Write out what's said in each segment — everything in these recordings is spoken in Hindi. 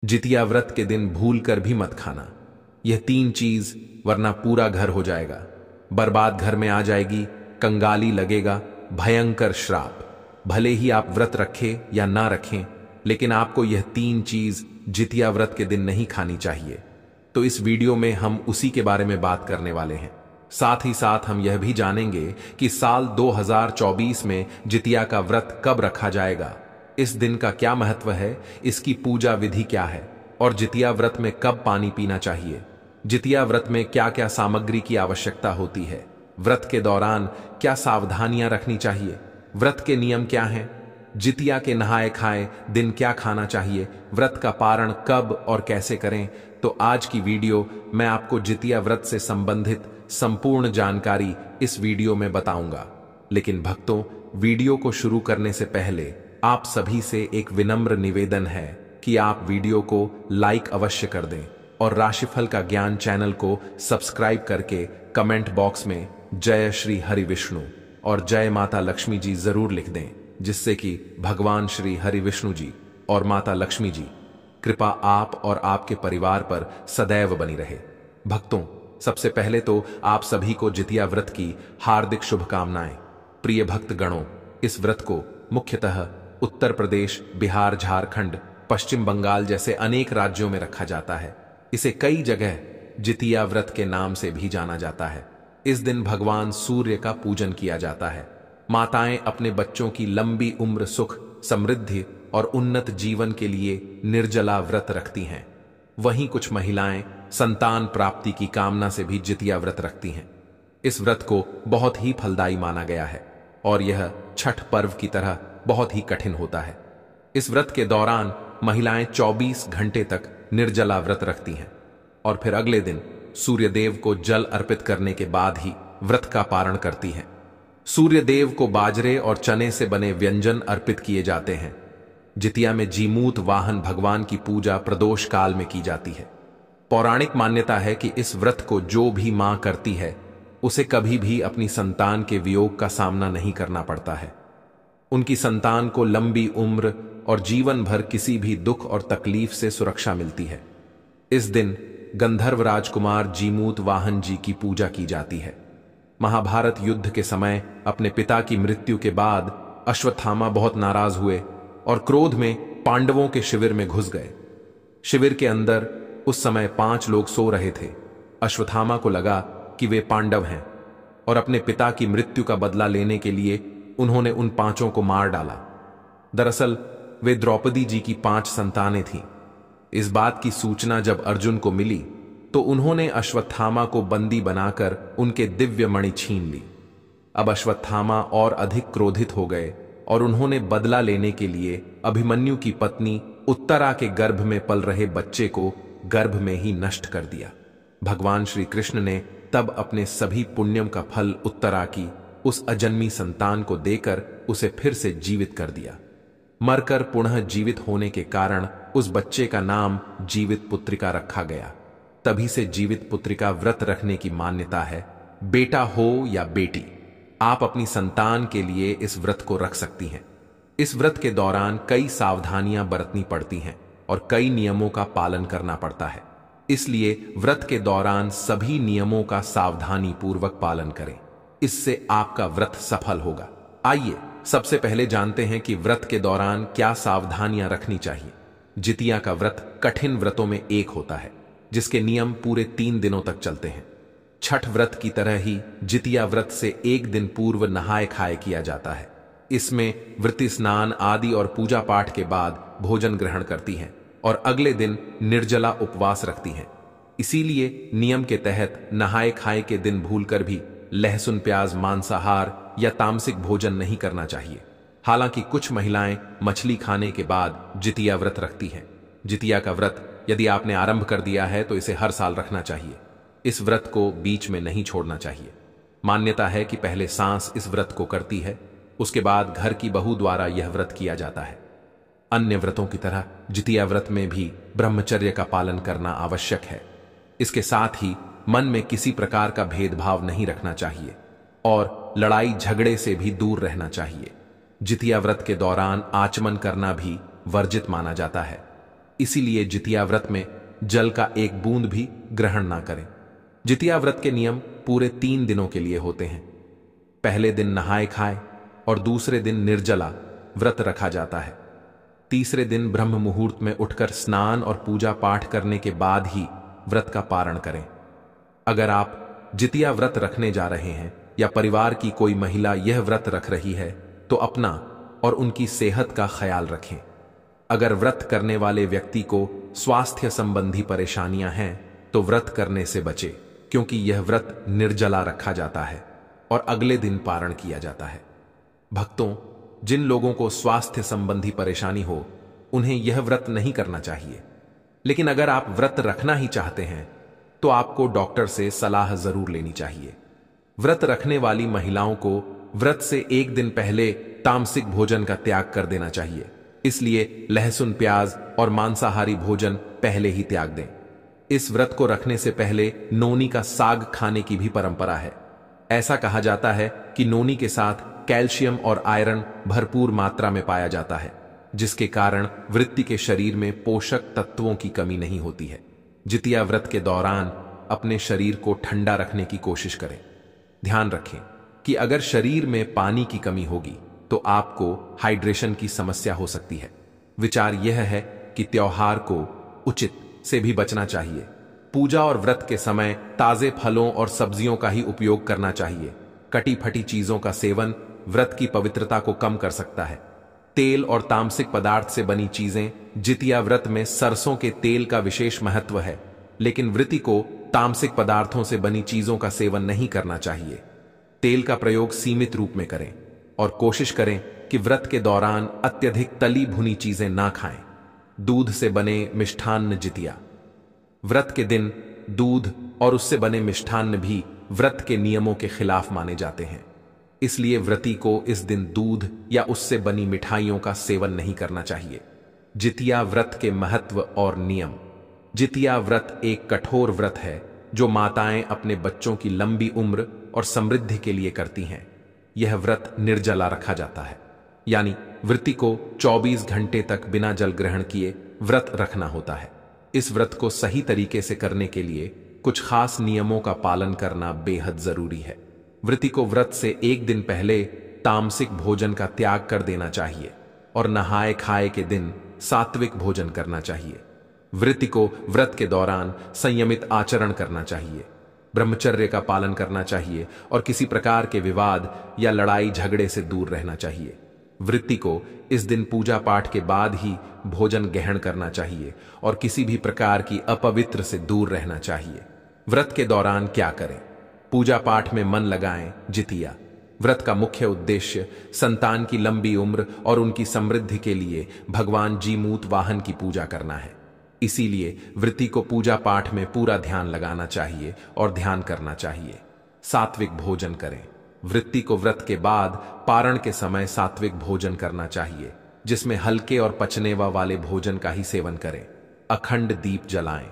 जितिया व्रत के दिन भूल कर भी मत खाना यह 3 चीज, वरना पूरा घर हो जाएगा, बर्बाद घर में आ जाएगी, कंगाली लगेगा, भयंकर श्राप। भले ही आप व्रत रखें या ना रखें, लेकिन आपको यह 3 चीज जितिया व्रत के दिन नहीं खानी चाहिए। तो इस वीडियो में हम उसी के बारे में बात करने वाले हैं। साथ ही साथ हम यह भी जानेंगे कि साल 2024 में जितिया का व्रत कब रखा जाएगा, इस दिन का क्या महत्व है, इसकी पूजा विधि क्या है और जितिया व्रत में कब पानी पीना चाहिए। जितिया व्रत में क्या क्या सामग्री की आवश्यकता होती है, व्रत के दौरान क्या सावधानियां रखनी चाहिए, व्रत के नियम क्या हैं, जितिया के नहाए खाए दिन क्या खाना चाहिए, व्रत का पारण कब और कैसे करें। तो आज की वीडियो मैं आपको जितिया व्रत से संबंधित संपूर्ण जानकारी इस वीडियो में बताऊंगा। लेकिन भक्तों, वीडियो को शुरू करने से पहले आप सभी से एक विनम्र निवेदन है कि आप वीडियो को लाइक अवश्य कर दें और राशिफल का ज्ञान चैनल को सब्सक्राइब करके कमेंट बॉक्स में जय श्री हरि विष्णु और जय माता लक्ष्मी जी जरूर लिख दें, जिससे कि भगवान श्री हरि विष्णु जी और माता लक्ष्मी जी कृपा आप और आपके परिवार पर सदैव बनी रहे। भक्तों, सबसे पहले तो आप सभी को जितिया व्रत की हार्दिक शुभकामनाएं। प्रिय भक्त गणों, इस व्रत को मुख्यतः उत्तर प्रदेश, बिहार, झारखंड, पश्चिम बंगाल जैसे अनेक राज्यों में रखा जाता है। इसे कई जगह जितिया व्रत के नाम से भी जाना जाता है। इस दिन भगवान सूर्य का पूजन किया जाता है। माताएं अपने बच्चों की लंबी उम्र, सुख, समृद्धि और उन्नत जीवन के लिए निर्जला व्रत रखती हैं। वहीं कुछ महिलाएं संतान प्राप्ति की कामना से भी जितिया व्रत रखती हैं। इस व्रत को बहुत ही फलदायी माना गया है और यह छठ पर्व की तरह बहुत ही कठिन होता है। इस व्रत के दौरान महिलाएं 24 घंटे तक निर्जला व्रत रखती हैं और फिर अगले दिन सूर्य देव को जल अर्पित करने के बाद ही व्रत का पारण करती हैं। सूर्य देव को बाजरे और चने से बने व्यंजन अर्पित किए जाते हैं। जितिया में जीमूत वाहन भगवान की पूजा प्रदोष काल में की जाती है। पौराणिक मान्यता है कि इस व्रत को जो भी मां करती है, उसे कभी भी अपनी संतान के वियोग का सामना नहीं करना पड़ता है। उनकी संतान को लंबी उम्र और जीवन भर किसी भी दुख और तकलीफ से सुरक्षा मिलती है। इस दिन गंधर्व राजकुमार जीमूत वाहन जी की पूजा की जाती है। महाभारत युद्ध के समय अपने पिता की मृत्यु के बाद अश्वत्थामा बहुत नाराज हुए और क्रोध में पांडवों के शिविर में घुस गए। शिविर के अंदर उस समय 5 लोग सो रहे थे। अश्वत्थामा को लगा कि वे पांडव हैं और अपने पिता की मृत्यु का बदला लेने के लिए उन्होंने उन 5 को मार डाला। दरअसल वे द्रौपदी जी की 5 संतानें थीं। इस बात की सूचना जब अर्जुन को मिली तो उन्होंने अश्वत्थामा को बंदी बनाकर उनके दिव्य मणि छीन ली। अब अश्वत्थामा और अधिक क्रोधित हो गए और उन्होंने बदला लेने के लिए अभिमन्यु की पत्नी उत्तरा के गर्भ में पल रहे बच्चे को गर्भ में ही नष्ट कर दिया। भगवान श्री कृष्ण ने तब अपने सभी पुण्यम का फल उत्तरा की उस अजन्मी संतान को देकर उसे फिर से जीवित कर दिया। मरकर पुनः जीवित होने के कारण उस बच्चे का नाम जीवित पुत्रिका रखा गया। तभी से जीवित पुत्रिका व्रत रखने की मान्यता है। बेटा हो या बेटी, आप अपनी संतान के लिए इस व्रत को रख सकती हैं। इस व्रत के दौरान कई सावधानियां बरतनी पड़ती हैं और कई नियमों का पालन करना पड़ता है। इसलिए व्रत के दौरान सभी नियमों का सावधानी पूर्वक पालन करें, इससे आपका व्रत सफल होगा। आइए सबसे पहले जानते हैं कि व्रत के दौरान क्या सावधानियां रखनी चाहिए। जितिया का व्रत कठिन व्रतों में एक होता है, जिसके नियम पूरे 3 दिनों तक चलते हैं। छठ व्रत की तरह ही जितिया व्रत से 1 दिन पूर्व नहाए खाए किया जाता है। इसमें व्रती स्नान आदि और पूजा पाठ के बाद भोजन ग्रहण करती हैं और अगले दिन निर्जला उपवास रखती हैं। इसीलिए नियम के तहत नहाए खाए के दिन भूलकर भी लहसुन, प्याज, मांसाहार या तामसिक भोजन नहीं करना चाहिए। हालांकि कुछ महिलाएं मछली खाने के बाद जितिया व्रत रखती हैं। जितिया का व्रत यदि आपने आरंभ कर दिया है तो इसे हर साल रखना चाहिए। इस व्रत को बीच में नहीं छोड़ना चाहिए। मान्यता है कि पहले सांस इस व्रत को करती है, उसके बाद घर की बहू द्वारा यह व्रत किया जाता है। अन्य व्रतों की तरह जितिया व्रत में भी ब्रह्मचर्य का पालन करना आवश्यक है। इसके साथ ही मन में किसी प्रकार का भेदभाव नहीं रखना चाहिए और लड़ाई झगड़े से भी दूर रहना चाहिए। जितिया व्रत के दौरान आचमन करना भी वर्जित माना जाता है। इसीलिए जितिया व्रत में जल का एक बूंद भी ग्रहण ना करें। जितिया व्रत के नियम पूरे 3 दिनों के लिए होते हैं। पहले दिन नहाए खाए और दूसरे दिन निर्जला व्रत रखा जाता है। तीसरे दिन ब्रह्म मुहूर्त में उठकर स्नान और पूजा पाठ करने के बाद ही व्रत का पारण करें। अगर आप जितिया व्रत रखने जा रहे हैं या परिवार की कोई महिला यह व्रत रख रही है तो अपना और उनकी सेहत का ख्याल रखें। अगर व्रत करने वाले व्यक्ति को स्वास्थ्य संबंधी परेशानियां हैं तो व्रत करने से बचे, क्योंकि यह व्रत निर्जला रखा जाता है और अगले दिन पारण किया जाता है। भक्तों, जिन लोगों को स्वास्थ्य संबंधी परेशानी हो उन्हें यह व्रत नहीं करना चाहिए। लेकिन अगर आप व्रत रखना ही चाहते हैं तो आपको डॉक्टर से सलाह जरूर लेनी चाहिए। व्रत रखने वाली महिलाओं को व्रत से एक दिन पहले तामसिक भोजन का त्याग कर देना चाहिए। इसलिए लहसुन, प्याज और मांसाहारी भोजन पहले ही त्याग दें। इस व्रत को रखने से पहले नोनी का साग खाने की भी परंपरा है। ऐसा कहा जाता है कि नोनी के साथ कैल्शियम और आयरन भरपूर मात्रा में पाया जाता है, जिसके कारण वृत्ति के शरीर में पोषक तत्वों की कमी नहीं होती है। जितिया व्रत के दौरान अपने शरीर को ठंडा रखने की कोशिश करें। ध्यान रखें कि अगर शरीर में पानी की कमी होगी तो आपको हाइड्रेशन की समस्या हो सकती है। विचार यह है कि त्योहार को उचित से भी बचना चाहिए। पूजा और व्रत के समय ताजे फलों और सब्जियों का ही उपयोग करना चाहिए। कटी फटी चीजों का सेवन व्रत की पवित्रता को कम कर सकता है। तेल और तामसिक पदार्थ से बनी चीजें, जितिया व्रत में सरसों के तेल का विशेष महत्व है, लेकिन व्रती को तामसिक पदार्थों से बनी चीजों का सेवन नहीं करना चाहिए। तेल का प्रयोग सीमित रूप में करें और कोशिश करें कि व्रत के दौरान अत्यधिक तली भुनी चीजें ना खाएं। दूध से बने मिष्ठान्न जितिया व्रत के दिन दूध और उससे बने मिष्ठान्न भी व्रत के नियमों के खिलाफ माने जाते हैं। इसलिए व्रती को इस दिन दूध या उससे बनी मिठाइयों का सेवन नहीं करना चाहिए। जितिया व्रत के महत्व और नियम। जितिया व्रत एक कठोर व्रत है जो माताएं अपने बच्चों की लंबी उम्र और समृद्धि के लिए करती हैं। यह व्रत निर्जला रखा जाता है, यानी व्रती को 24 घंटे तक बिना जल ग्रहण किए व्रत रखना होता है। इस व्रत को सही तरीके से करने के लिए कुछ खास नियमों का पालन करना बेहद जरूरी है। व्रती को व्रत से एक दिन पहले तामसिक भोजन का त्याग कर देना चाहिए और नहाए खाए के दिन सात्विक भोजन करना चाहिए। व्रती को व्रत के दौरान संयमित आचरण करना चाहिए, ब्रह्मचर्य का पालन करना चाहिए और किसी प्रकार के विवाद या लड़ाई झगड़े से दूर रहना चाहिए। व्रती को इस दिन पूजा पाठ के बाद ही भोजन ग्रहण करना चाहिए और किसी भी प्रकार की अपवित्र से दूर रहना चाहिए। व्रत के दौरान क्या करें? पूजा पाठ में मन लगाएं। जितिया व्रत का मुख्य उद्देश्य संतान की लंबी उम्र और उनकी समृद्धि के लिए भगवान जीमूत वाहन की पूजा करना है। इसीलिए व्रती को पूजा पाठ में पूरा ध्यान लगाना चाहिए और ध्यान करना चाहिए। सात्विक भोजन करें। व्रती को व्रत के बाद पारण के समय सात्विक भोजन करना चाहिए, जिसमें हल्के और पचने वाले भोजन का ही सेवन करें। अखंड दीप जलाएं।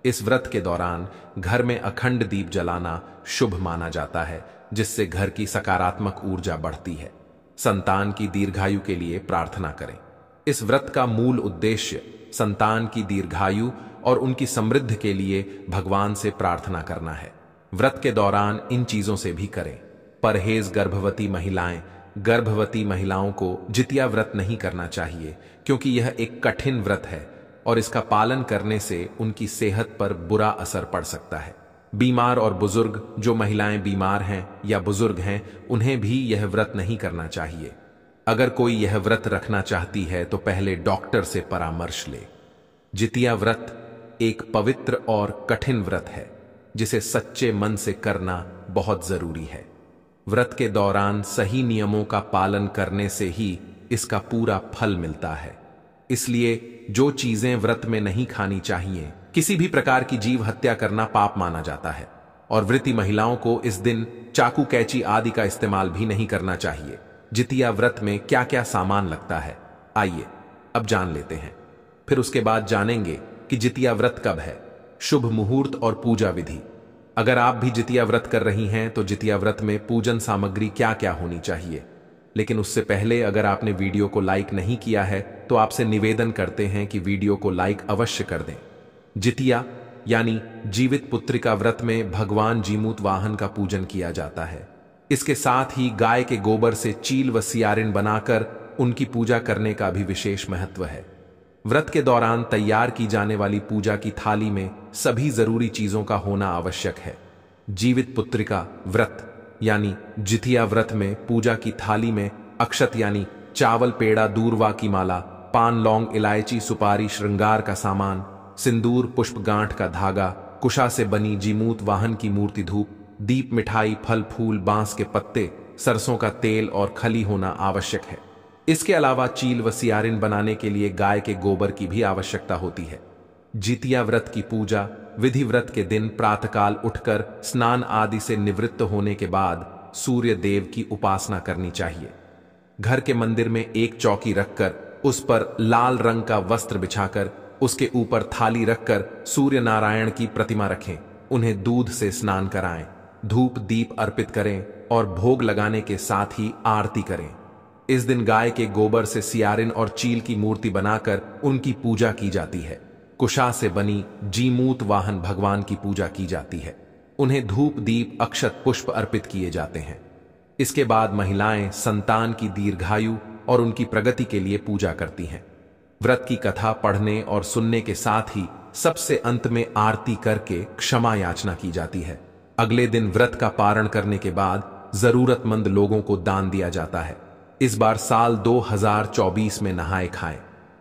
इस व्रत के दौरान घर में अखंड दीप जलाना शुभ माना जाता है, जिससे घर की सकारात्मक ऊर्जा बढ़ती है। संतान की दीर्घायु के लिए प्रार्थना करें। इस व्रत का मूल उद्देश्य संतान की दीर्घायु और उनकी समृद्धि के लिए भगवान से प्रार्थना करना है। व्रत के दौरान इन चीजों से भी करें। परहेज। गर्भवती महिलाओं को जितिया व्रत नहीं करना चाहिए, क्योंकि यह एक कठिन व्रत है और इसका पालन करने से उनकी सेहत पर बुरा असर पड़ सकता है। बीमार और बुजुर्ग, जो महिलाएं बीमार हैं या बुजुर्ग हैं, उन्हें भी यह व्रत नहीं करना चाहिए। अगर कोई यह व्रत रखना चाहती है तो पहले डॉक्टर से परामर्श ले। जितिया व्रत एक पवित्र और कठिन व्रत है, जिसे सच्चे मन से करना बहुत जरूरी है। व्रत के दौरान सही नियमों का पालन करने से ही इसका पूरा फल मिलता है। इसलिए जो चीजें व्रत में नहीं खानी चाहिए, किसी भी प्रकार की जीव हत्या करना पाप माना जाता है और व्रती महिलाओं को इस दिन चाकू, कैंची आदि का इस्तेमाल भी नहीं करना चाहिए। जितिया व्रत में क्या क्या सामान लगता है, आइए अब जान लेते हैं। फिर उसके बाद जानेंगे कि जितिया व्रत कब है, शुभ मुहूर्त और पूजा विधि। अगर आप भी जितिया व्रत कर रही हैं तो जितिया व्रत में पूजन सामग्री क्या क्या होनी चाहिए। लेकिन उससे पहले अगर आपने वीडियो को लाइक नहीं किया है तो आपसे निवेदन करते हैं कि वीडियो को लाइक अवश्य कर दें। जितिया यानी जीवित पुत्रिका व्रत में भगवान जीमूत वाहन का पूजन किया जाता है। इसके साथ ही गाय के गोबर से चील व सियारिन बनाकर उनकी पूजा करने का भी विशेष महत्व है। व्रत के दौरान तैयार की जाने वाली पूजा की थाली में सभी जरूरी चीजों का होना आवश्यक है। जीवित पुत्रिका व्रत यानी जितिया व्रत में पूजा की थाली में अक्षत यानी चावल, पेड़ा, दूर्वा की माला, पान, लौंग, इलायची, सुपारी, श्रृंगार का सामान, सिंदूर, पुष्प, गांठ का धागा, कुशा से बनी जीमूत वाहन की मूर्ति, धूप, दीप, मिठाई, फल फूल, बांस के पत्ते, सरसों का तेल और खली होना आवश्यक है। इसके अलावा चील व सियारिन बनाने के लिए गाय के गोबर की भी आवश्यकता होती है। जितिया व्रत की पूजा विधि व्रत के दिन प्रातःकाल उठकर स्नान आदि से निवृत्त होने के बाद सूर्य देव की उपासना करनी चाहिए। घर के मंदिर में एक चौकी रखकर उस पर लाल रंग का वस्त्र बिछाकर उसके ऊपर थाली रखकर सूर्य नारायण की प्रतिमा रखें। उन्हें दूध से स्नान कराएं, धूप दीप अर्पित करें और भोग लगाने के साथ ही आरती करें। इस दिन गाय के गोबर से सियारिन और चील की मूर्ति बनाकर उनकी पूजा की जाती है। कुशा से बनी जीमूत वाहन भगवान की पूजा की जाती है। उन्हें धूप दीप अक्षत पुष्प अर्पित किए जाते हैं। इसके बाद महिलाएं संतान की दीर्घायु और उनकी प्रगति के लिए पूजा करती हैं। व्रत की कथा पढ़ने और सुनने के साथ ही सबसे अंत में आरती करके क्षमा याचना की जाती है। अगले दिन व्रत का पारण करने के बाद जरूरतमंद लोगों को दान दिया जाता है। इस बार साल 2024 में नहाए खाएं।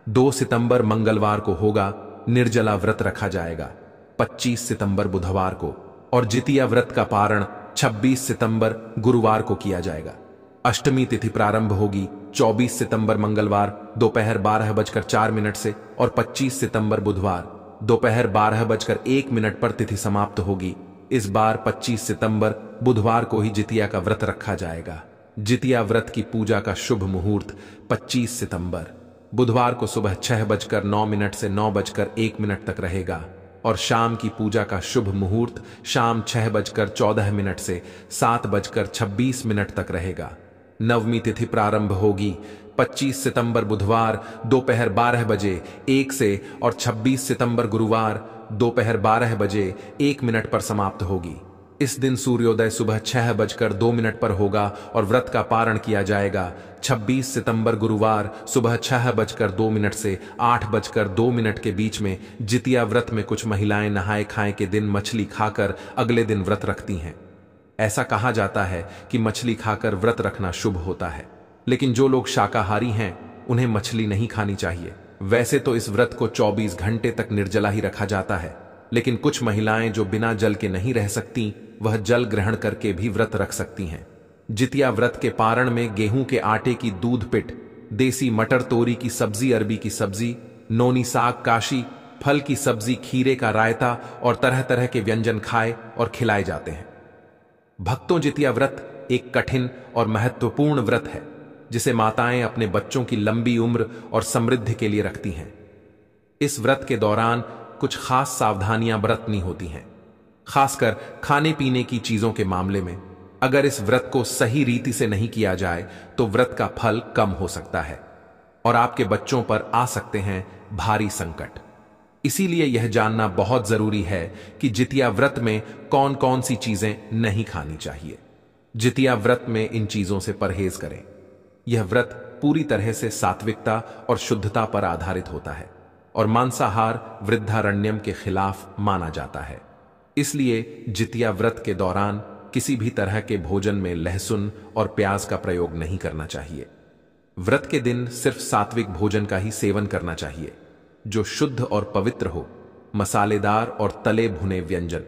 2 सितंबर मंगलवार को होगा, निर्जला व्रत रखा जाएगा 25 सितंबर बुधवार को और जितिया व्रत का पारण 26 सितंबर गुरुवार को किया जाएगा। अष्टमी तिथि प्रारंभ होगी 24 सितंबर मंगलवार दोपहर 12:04 से और 25 सितंबर बुधवार दोपहर 12:01 पर तिथि समाप्त होगी। इस बार 25 सितंबर बुधवार को ही जितिया का व्रत रखा जाएगा। जितिया व्रत की पूजा का शुभ मुहूर्त 25 सितंबर बुधवार को सुबह 6:09 से 9:01 तक रहेगा और शाम की पूजा का शुभ मुहूर्त शाम 6:14 से 7:26 तक रहेगा। नवमी तिथि प्रारंभ होगी 25 सितंबर बुधवार दोपहर 12:01 से और 26 सितंबर गुरुवार दोपहर 12:01 पर समाप्त होगी। इस दिन सूर्योदय सुबह 6:02 पर होगा और व्रत का पारण किया जाएगा 26 सितंबर गुरुवार सुबह 6:02 से 8:02 के बीच में। जितिया व्रत में कुछ महिलाएं नहाए खाए के दिन मछली खाकर अगले दिन व्रत रखती हैं। ऐसा कहा जाता है कि मछली खाकर व्रत रखना शुभ होता है, लेकिन जो लोग शाकाहारी हैं उन्हें मछली नहीं खानी चाहिए। वैसे तो इस व्रत को 24 घंटे तक निर्जला ही रखा जाता है, लेकिन कुछ महिलाएं जो बिना जल के नहीं रह सकती वह जल ग्रहण करके भी व्रत रख सकती हैं। जितिया व्रत के पारण में गेहूं के आटे की दूध पिट, देसी मटर, तोरी की सब्जी, अरबी की सब्जी, नोनी साग, काशी फल की सब्जी, खीरे का रायता और तरह तरह के व्यंजन खाए और खिलाए जाते हैं। भक्तों, जितिया व्रत एक कठिन और महत्वपूर्ण व्रत है जिसे माताएं अपने बच्चों की लंबी उम्र और समृद्धि के लिए रखती हैं। इस व्रत के दौरान कुछ खास सावधानियां बरतनी होती हैं, खासकर खाने पीने की चीजों के मामले में। अगर इस व्रत को सही रीति से नहीं किया जाए तो व्रत का फल कम हो सकता है और आपके बच्चों पर आ सकते हैं भारी संकट। इसीलिए यह जानना बहुत जरूरी है कि जितिया व्रत में कौन कौन सी चीजें नहीं खानी चाहिए। जितिया व्रत में इन चीजों से परहेज करें। यह व्रत पूरी तरह से सात्विकता और शुद्धता पर आधारित होता है और मांसाहार वृद्धारण्यम के खिलाफ माना जाता है। इसलिए जितिया व्रत के दौरान किसी भी तरह के भोजन में लहसुन और प्याज का प्रयोग नहीं करना चाहिए। व्रत के दिन सिर्फ सात्विक भोजन का ही सेवन करना चाहिए जो शुद्ध और पवित्र हो। मसालेदार और तले भुने व्यंजन।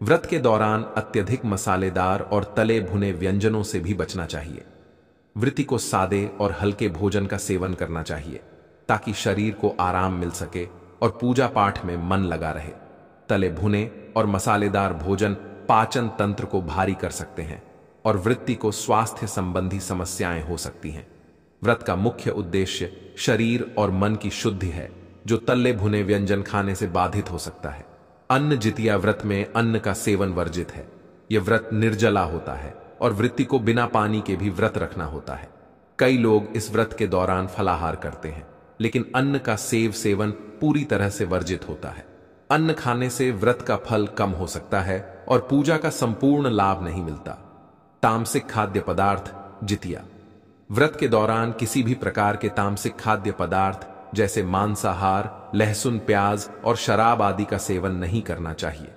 व्रत के दौरान अत्यधिक मसालेदार और तले भुने व्यंजनों से भी बचना चाहिए। व्रती को सादे और हल्के भोजन का सेवन करना चाहिए ताकि शरीर को आराम मिल सके और पूजा पाठ में मन लगा रहे। तले भुने और मसालेदार भोजन पाचन तंत्र को भारी कर सकते हैं और वृत्ति को स्वास्थ्य संबंधी समस्याएं हो सकती हैं। व्रत का मुख्य उद्देश्य शरीर और मन की शुद्धि है जो तले भुने व्यंजन खाने से बाधित हो सकता है। अन्न जितिया व्रत में अन्न का सेवन वर्जित है। यह व्रत निर्जला होता है और वृत्ति को बिना पानी के भी व्रत रखना होता है। कई लोग इस व्रत के दौरान फलाहार करते हैं, लेकिन अन्न का सेवन पूरी तरह से वर्जित होता है। अन्न खाने से व्रत का फल कम हो सकता है और पूजा का संपूर्ण लाभ नहीं मिलता। तामसिक खाद्य पदार्थ जितिया। व्रत के दौरान किसी भी प्रकार के तामसिक खाद्य पदार्थ जैसे मांसाहार, लहसुन, प्याज और शराब आदि का सेवन नहीं करना चाहिए।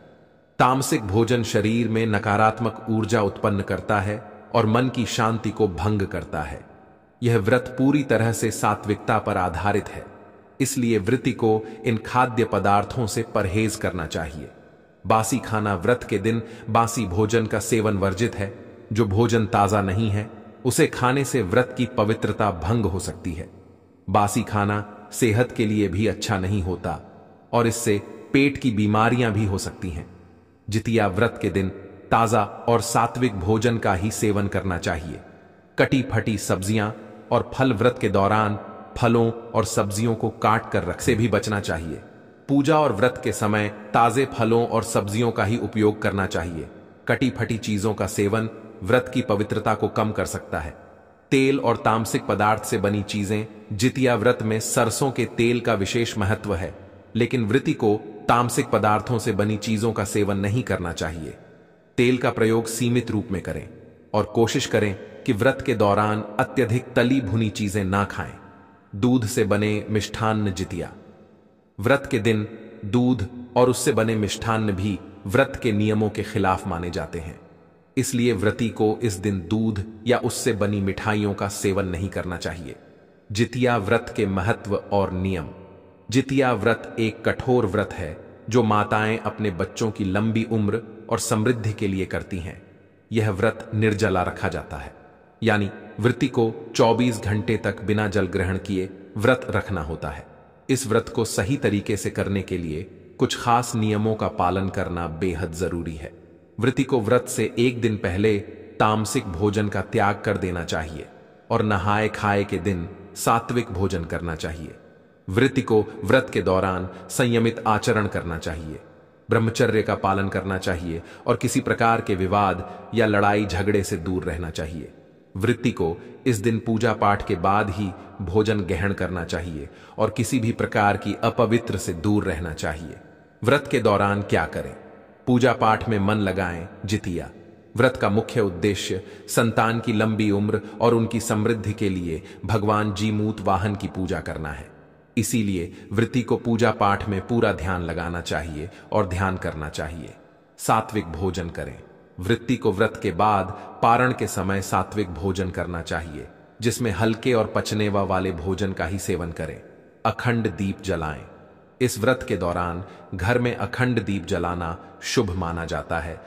तामसिक भोजन शरीर में नकारात्मक ऊर्जा उत्पन्न करता है और मन की शांति को भंग करता है। यह व्रत पूरी तरह से सात्विकता पर आधारित है, इसलिए व्रती को इन खाद्य पदार्थों से परहेज करना चाहिए। बासी खाना। व्रत के दिन बासी भोजन का सेवन वर्जित है। जो भोजन ताजा नहीं है उसे खाने से व्रत की पवित्रता भंग हो सकती है। बासी खाना सेहत के लिए भी अच्छा नहीं होता और इससे पेट की बीमारियां भी हो सकती हैं। जितिया व्रत के दिन ताजा और सात्विक भोजन का ही सेवन करना चाहिए। कटी फटी सब्जियां और फल। व्रत के दौरान फलों और सब्जियों को काट कर रख से भी बचना चाहिए। पूजा और व्रत के समय ताजे फलों और सब्जियों का ही उपयोग करना चाहिए। कटी फटी चीजों का सेवन व्रत की पवित्रता को कम कर सकता है। तेल और तामसिक पदार्थ से बनी चीजें। जितिया व्रत में सरसों के तेल का विशेष महत्व है, लेकिन व्रती को तामसिक पदार्थों से बनी चीजों का सेवन नहीं करना चाहिए। तेल का प्रयोग सीमित रूप में करें और कोशिश करें कि व्रत के दौरान अत्यधिक तली भुनी चीजें ना खाएं। दूध से बने मिष्ठान्न। जितिया व्रत के दिन दूध और उससे बने मिष्ठान्न भी व्रत के नियमों के खिलाफ माने जाते हैं, इसलिए व्रती को इस दिन दूध या उससे बनी मिठाइयों का सेवन नहीं करना चाहिए। जितिया व्रत के महत्व और नियम। जितिया व्रत एक कठोर व्रत है जो माताएं अपने बच्चों की लंबी उम्र और समृद्धि के लिए करती हैं। यह व्रत निर्जला रखा जाता है, यानी व्रती को 24 घंटे तक बिना जल ग्रहण किए व्रत रखना होता है। इस व्रत को सही तरीके से करने के लिए कुछ खास नियमों का पालन करना बेहद जरूरी है। व्रती को व्रत से एक दिन पहले तामसिक भोजन का त्याग कर देना चाहिए और नहाए खाए के दिन सात्विक भोजन करना चाहिए। व्रती को व्रत के दौरान संयमित आचरण करना चाहिए, ब्रह्मचर्य का पालन करना चाहिए और किसी प्रकार के विवाद या लड़ाई झगड़े से दूर रहना चाहिए। व्रती को इस दिन पूजा पाठ के बाद ही भोजन ग्रहण करना चाहिए और किसी भी प्रकार की अपवित्र से दूर रहना चाहिए। व्रत के दौरान क्या करें? पूजा पाठ में मन लगाएं। जितिया व्रत का मुख्य उद्देश्य संतान की लंबी उम्र और उनकी समृद्धि के लिए भगवान जीमूत वाहन की पूजा करना है। इसीलिए व्रती को पूजा पाठ में पूरा ध्यान लगाना चाहिए और ध्यान करना चाहिए। सात्विक भोजन करें। व्रती को व्रत के बाद पारण के समय सात्विक भोजन करना चाहिए, जिसमें हल्के और पचने वाले भोजन का ही सेवन करें। अखंड दीप जलाएं। इस व्रत के दौरान घर में अखंड दीप जलाना शुभ माना जाता है,